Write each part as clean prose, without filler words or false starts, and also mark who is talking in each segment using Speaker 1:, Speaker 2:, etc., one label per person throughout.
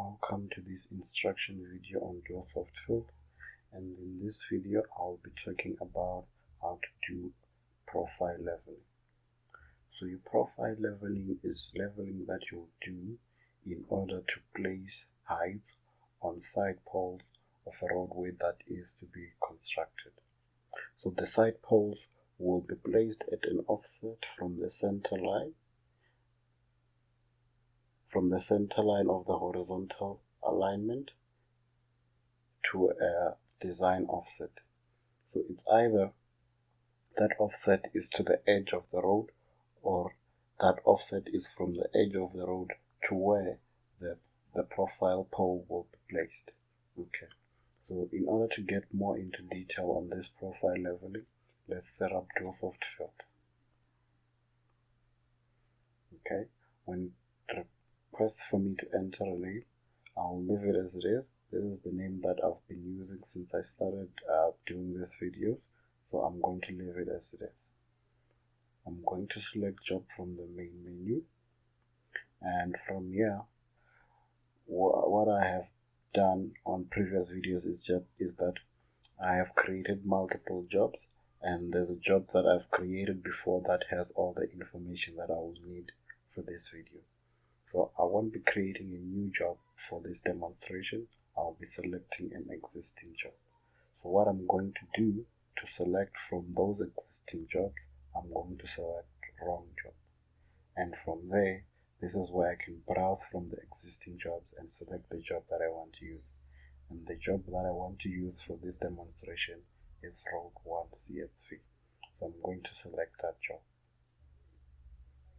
Speaker 1: Welcome to this instruction video on DualSoft Field, and in this video I'll be talking about how to do profile leveling. So your profile leveling is leveling that you'll do in order to place heights on side poles of a roadway that is to be constructed. So the side poles will be placed at an offset from the center line of the horizontal alignment to a design offset. So it's either that offset is to the edge of the road, or that offset is from the edge of the road to where the profile pole will be placed. Okay, so in order to get more into detail on this profile leveling, let's set up DualSoft Field. Okay, when it requests for me to enter a name, I'll leave it as it is. This is the name that I've been using since I started doing this video, so I'm going to leave it as it is. I'm going to select job from the main menu, and from here what I have done on previous videos is that I have created multiple jobs, and there's a job that I've created before that has all the information that I will need for this video. So I won't be creating a new job for this demonstration. I'll be selecting an existing job. So what I'm going to do to select from those existing jobs, I'm going to select wrong job, and from there this is where I can browse from the existing jobs and select the job that I want to use. And the job that I want to use for this demonstration is road 1 CSV. So I'm going to select that job.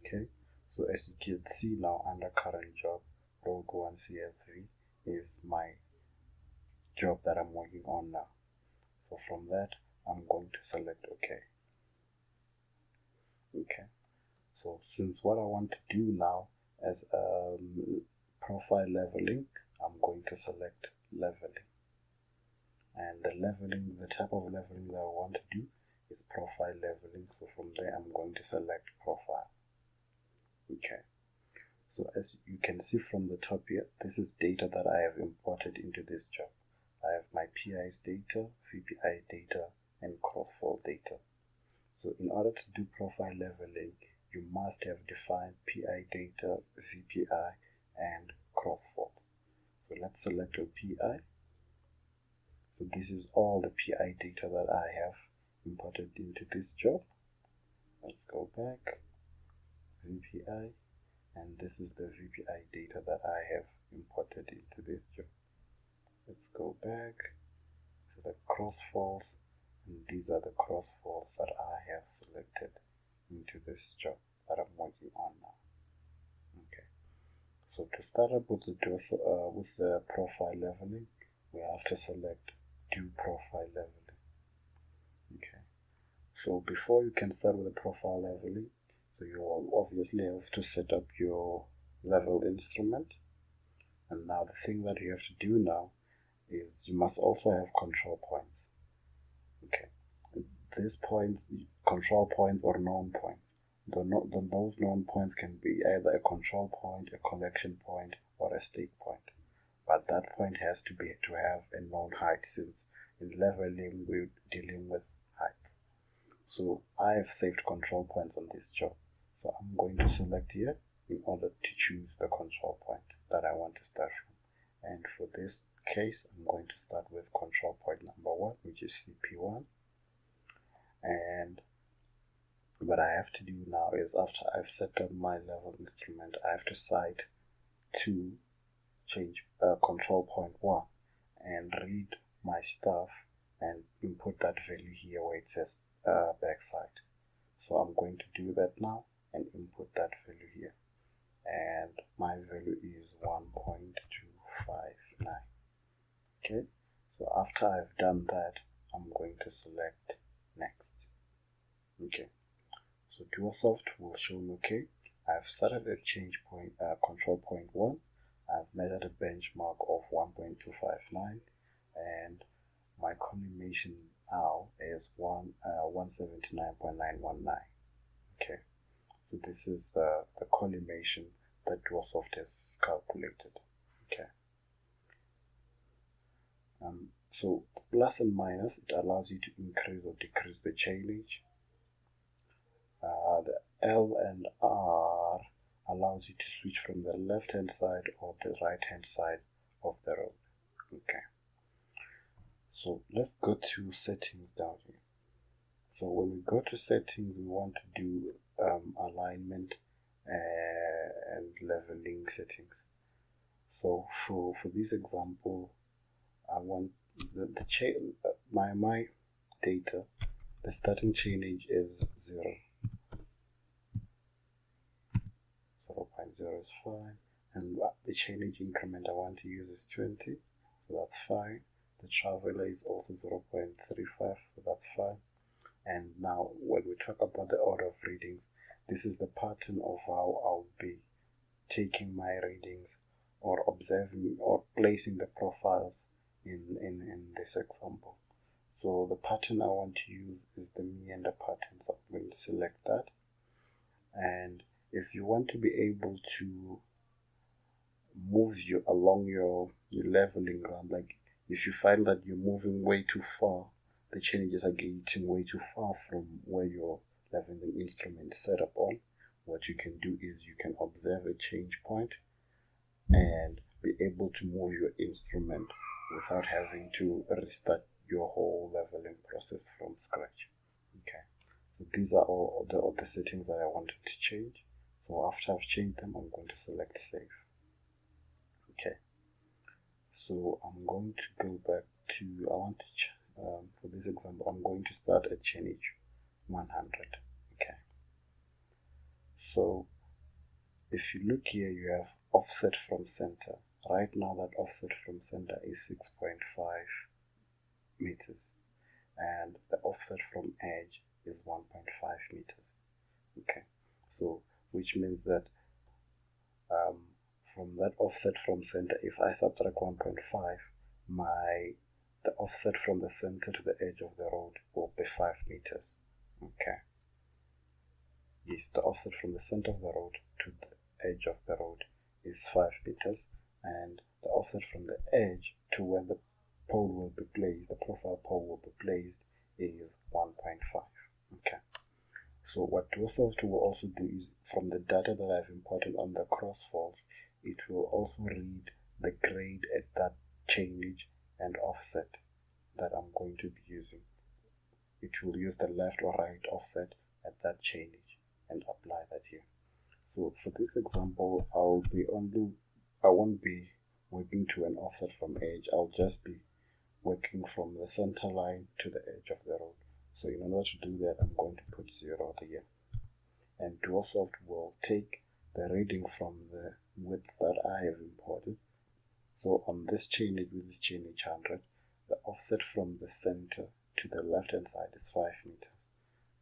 Speaker 1: Okay, so as you can see now, under current job, road 1 CSV is my job that I'm working on now. So from that, I'm going to select OK. Okay, so since what I want to do now as profile leveling, I'm going to select leveling, and the type of leveling that I want to do is profile leveling. So from there I'm going to select profile. Okay, so as you can see from the top here, this is data that I have imported into this job. I have my PI's data, VPI data, and crossfall data. So in order to do profile leveling, you must have defined PI data, VPI, and crossfall. So let's select a PI. So this is all the PI data that I have imported into this job. Let's go back, VPI, and this is the VPI data that I have imported into this job. Let's go back to the crossfalls, and these are the crossfalls that I have selected into this job that I'm working on now. Okay, so to start up with the profile leveling, we have to select do profile leveling. Okay, so before you can start with the profile leveling, so you will obviously have to set up your level instrument. And now the thing that you have to do now is you must also have control points. Okay, these points, control points or known points. Those known points can be either a control point, a collection point, or a stake point. But that point has to have a known height, since in leveling we're dealing with height. So I have saved control points on this job. So I'm going to select here in order to choose the control point that I want to start from. And for this case, I'm going to start with control point number 1, which is CP1. And what I have to do now is, after I've set up my level instrument, I have to decide to change control point 1 and read my stuff and input that value here where it says backside. So I'm going to do that now and input that value here, and my value is 1.259. Okay, so after I've done that, I'm going to select next. Okay, so DualSoft will show me, okay, I've started at change point, control point 1. I've measured a benchmark of 1.259, and my collimation now is 179.919. Okay, so this is the collimation that DualSoft has calculated. Okay, So plus and minus, it allows you to increase or decrease the chainage. The L and R allows you to switch from the left hand side or the right hand side of the road. Okay, so let's go to settings down here. So when we go to settings, we want to do alignment and leveling settings. So for this example, I want the chain my data, the starting chainage is 0. 0.0 is fine, and the chainage increment I want to use is 20, so that's fine. The traveler is also 0.35, so that's fine. And now when we talk about the order of readings, this is the pattern of how I'll be taking my readings or observing or placing the profiles in this example. So the pattern I want to use is the meander pattern, so I'm going to select that. And if you want to be able to move you along your leveling ground, like if you find that you're moving way too far, the changes are getting way too far from where your leveling instrument is set up on, what you can do is you can observe a change point and be able to move your instrument without having to restart your whole leveling process from scratch. Okay, so these are all the settings that I wanted to change. So after I've changed them, I'm going to select save. Okay, so I'm going to go back to, for this example, I'm going to start at chainage 100. Okay, so if you look here, you have offset from center. Right now that offset from center is 6.5 meters, and the offset from edge is 1.5 meters. Okay, so which means that from that offset from center, if I subtract 1.5, the offset from the center to the edge of the road will be 5 meters. Okay, yes, the offset from the center of the road to the edge of the road is 5 meters, and the offset from the edge to where the pole will be placed, the profile pole will be placed, is 1.5. Okay, so what DualSoft will also do is, from the data that I've imported on the crossfalls, it will also read the grade at that chainage and offset that I'm going to be using. It will use the left or right offset at that chainage and apply that here. So for this example, I won't be working to an offset from edge. I'll just be working from the center line to the edge of the road. So in order to do that, I'm going to put 0 here. And DualSoft will take the reading from the width that I have imported. So on this chainage, with this chainage 100, the offset from the center to the left hand side is 5 meters.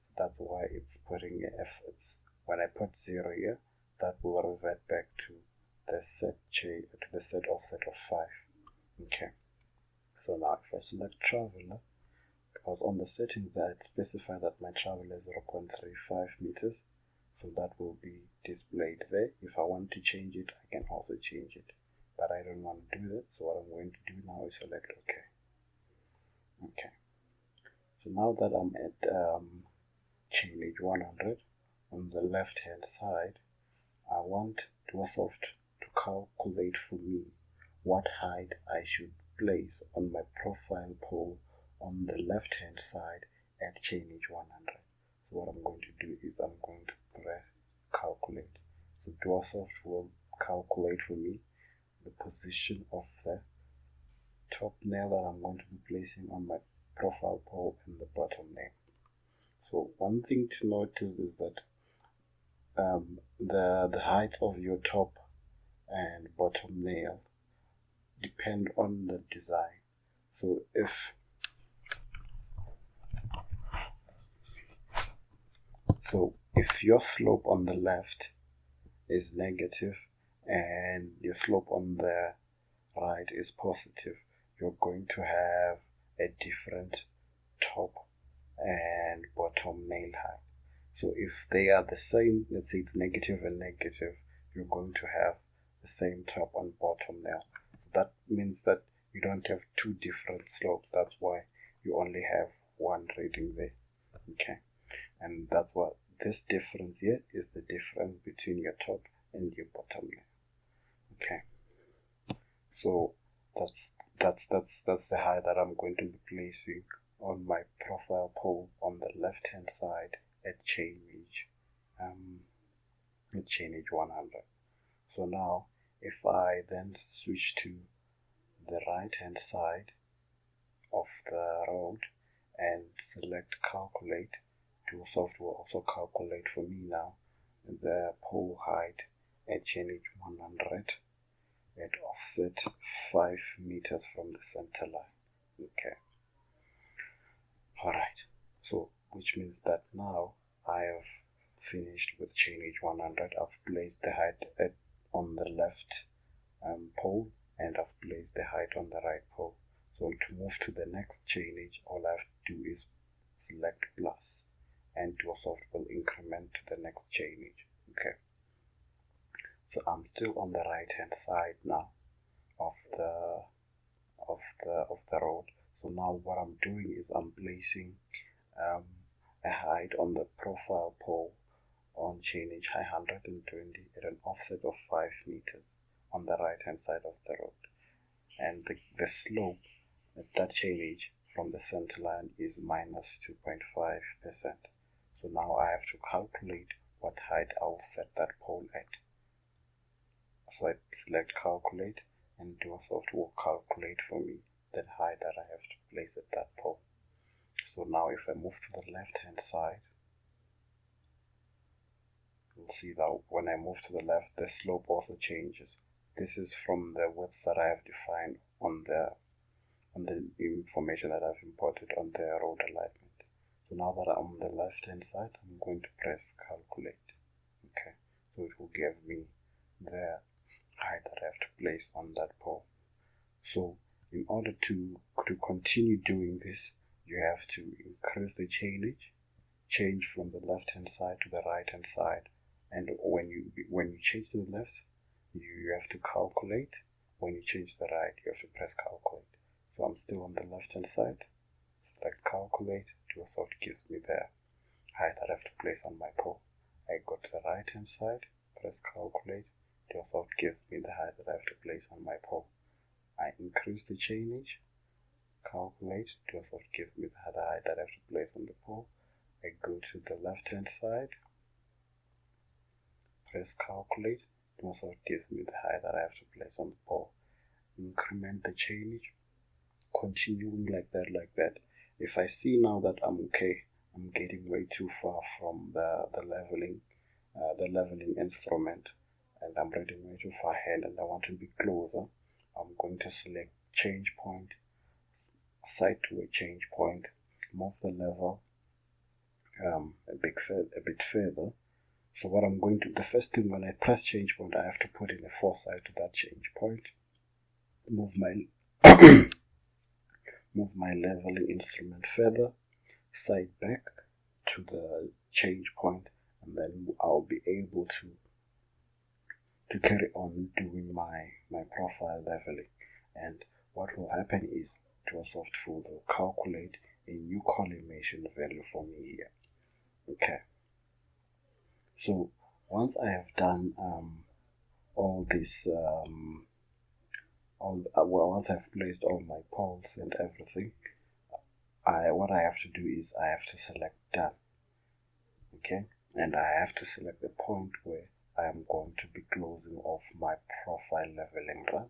Speaker 1: So that's why it's putting efforts. When I put 0 here, that will revert back to the set offset of 5. Okay. So now if I select traveler, because on the settings that I specify that my traveler is 0.35 meters, so that will be displayed there. If I want to change it, I can also change it, but I don't want to do that. So what I'm going to do now is select OK. Okay, so now that I'm at chainage 100, on the left hand side, I want DualSoft to calculate for me what height I should place on my profile pole on the left hand side at chainage 100. So what I'm going to do is I'm going to press calculate. So DualSoft will calculate for me the position of the top nail that I'm going to be placing on my profile pole and the bottom nail. So one thing to notice is that the height of your top and bottom nail depend on the design. So if your slope on the left is negative and your slope on the right is positive, you're going to have a different top and bottom nail height. So if they are the same, let's say it's negative and negative, you're going to have the same top and bottom nail. That means that You don't have two different slopes. That's why you only have one reading there. Okay, and that's what this difference here is, the difference between your top and your bottom layer. Okay, so that's the height that I'm going to be placing on my profile pole on the left hand side at chainage 100. So now if I then switch to the right hand side of the road and select calculate, DualSoft will also calculate for me now the pole height at chainage 100 at offset 5 meters from the center line. Okay, alright, so which means that now I have finished with chainage 100. I've placed the height on the left pole, and I've placed the height on the right pole. So to move to the next chainage, all I have to do is select plus, and DualSoft will increment to the next chainage. Okay, so I'm still on the right hand side now of the road. So now what I'm doing is I'm placing a height on the profile pole on chainage 120 at an offset of 5 meters on the right hand side of the road, and the slope at that chainage from the center line is minus 2.5%. So now I have to calculate what height I will set that pole at. So I select calculate, and DualSoft will calculate for me that height that I have to place at that pole. So now if I move to the left hand side, you'll see that when I move to the left, the slope also changes. This is from the width that I have defined on the information that I've imported on the road alignment. So now that I'm on the left hand side, I'm going to press calculate. Okay, so it will give me the height that I have to place on that pole. So in order to continue doing this, you have to increase the chainage, change from the left hand side to the right hand side, and when you change to the left, you have to calculate. When you change to the right, you have to press calculate. So I'm still on the left hand side, select calculate, DualSoft gives me the height that I have to place on my pole. I go to the right hand side, press calculate, DualSoft gives me the height that I have to place on my pole. I increase the chainage, calculate, DualSoft gives me the height that I have to place on the pole. I go to the left hand side, press calculate, DualSoft gives me the height that I have to place on the pole. Increment the chainage, continuing like that. If I see now that I'm getting way too far from the leveling instrument, and I'm reading way too far ahead, and I want to be closer, I'm going to select change point, side to a change point, move the level a bit further. So what I'm going to, the first thing, when I press change point, I have to put in a foresight to that change point, move my move my leveling instrument further, side back to the change point, and then I'll be able to carry on doing my profile leveling. And what will happen is DualSoft will calculate a new collimation value for me here. Okay, so once I have done all this once I've placed all my poles and everything, what I have to do is I have to select done. Okay, and I have to select the point where I am going to be closing off my profile leveling run.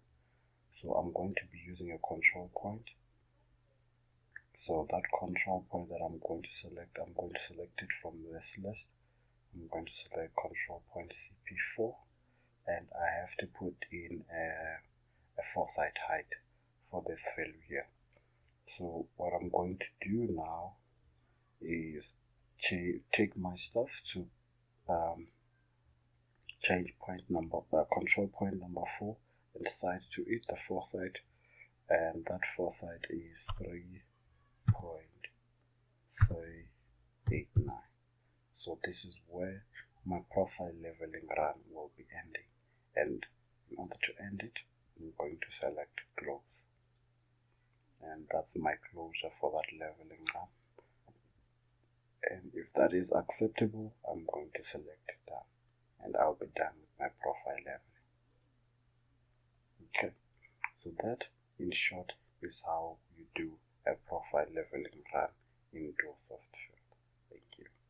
Speaker 1: So I'm going to be using a control point. So that control point that I'm going to select it from this list. I'm going to select control point CP4, and I have to put in a foresight height for this value here. So what I'm going to do now is take my stuff to change point number, control point number 4, and sight to it, the foresight, and that foresight is 3.389. So this is where my profile leveling run will be ending, and in order to end it, I'm going to select close. that's my closure for that leveling run. And if that is acceptable, I'm going to select done, and I'll be done with my profile leveling. Okay, so that in short is how you do a profile leveling run in DualSoft Field. Thank you.